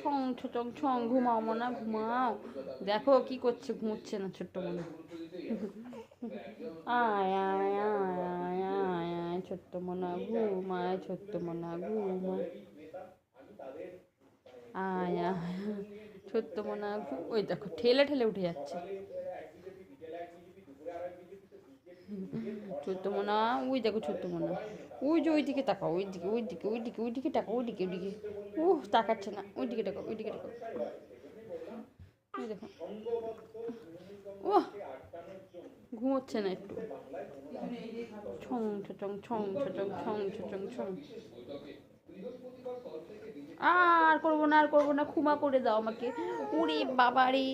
ছং ছচং ছং, ঘুমাও মনা ঘুমাও। দেখো কি করছে, ঘুমোচ্ছে না ছোট্ট মনা। আয় আয় আয় আয় আয় আয় ছোট্ট মনা ঘুমায়, ছোট্ট মনা ঘুমায়। আয় আয় ছোট্ট মনা ওই দেখো ঠেলে ঠেলে উঠে যাচ্ছে ছোট্ট মনা। ওই দেখো ছোট্ট মনা, ওই যে ওইদিকে তাকাও, ওইদিকে ওইদিকে ওইদিকে ওইদিকে তাকাও, ওইদিকে ওইদিকে। তাকাচ্ছে না, ওইদিকে তাকাও, ওইদিকে তাকাও। ওই দেখো, ও ঘুমোচ্ছে না একটু। ছং ছচং ছং ছচং ছং ছচং ছং। আর করবো না, আর করবো না, ক্ষমা করে দাও আমাকে। ওরে বাবা রে।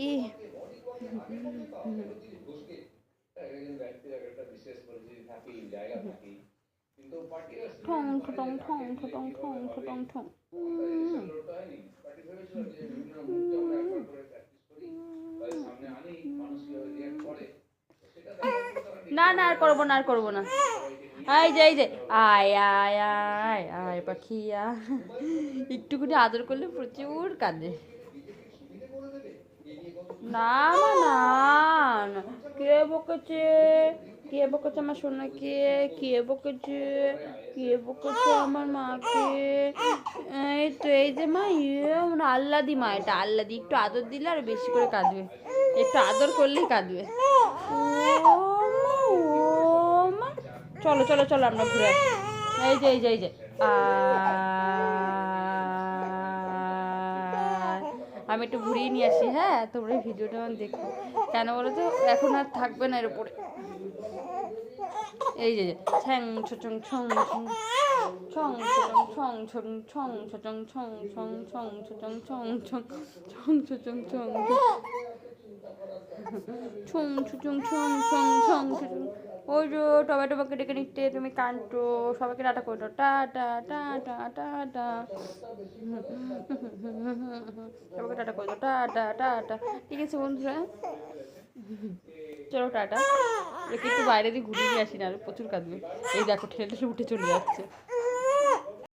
ঠং ঠং ঠং ঠং ঠং ঠং ঠং। না না, আর করবো না, আর করবো না। এই যে এই যে, আয় আয় আয় আয় পাখি আয়। একটুকুনি আদর করলে প্রচুর কাঁদে। না মা না না। কে বকেছে, কে বকেছে আমার সোনাকে, কে বকেছে, কে বকেছে আমার মাকে? এই তো এই যে মা, আল্লাদি মা, এটা আল্লাদি। একটু আদর দিলে আর বেশি করে কাঁদবে, একটু আদর করলেই কাঁদবে। ও মা, ও মা। চলো চলো চলো, আমরা ঘুরে আসি। এই যে এই যে এই যে, আমি একটু ঘুরিয়ে নিয়ে আসি। হ্যাঁ, তোমরা এই ভিডিওটা দেখো। কেন বলো তো, এখন আর থাকবে না এর উপরে। এই যে ছ্যাং ছচং ছং ছং ছং ছচং ছং ছং ছচং ছং ছং ছং ছচং ছং ছং ছং ছচং ছং ছং ছুচং ছং ছং ছং ছচং। ওই যে টমেটো কেটে নিতে তুমি কানটো, সবাইকে টাটা করে দাও, টাটা টাটা টাটা। সবাইকে টাটা করে দাও, টাটা টাটা। ঠিক আছে বন্ধুরা, চলো টাটা। একে একটু বাইরে দিয়ে ঘুরিয়ে নিয়ে আসি, না প্রচুর কাঁদবে। এই দেখো ঠেলে ঠেলে উঠে চলে যাচ্ছে।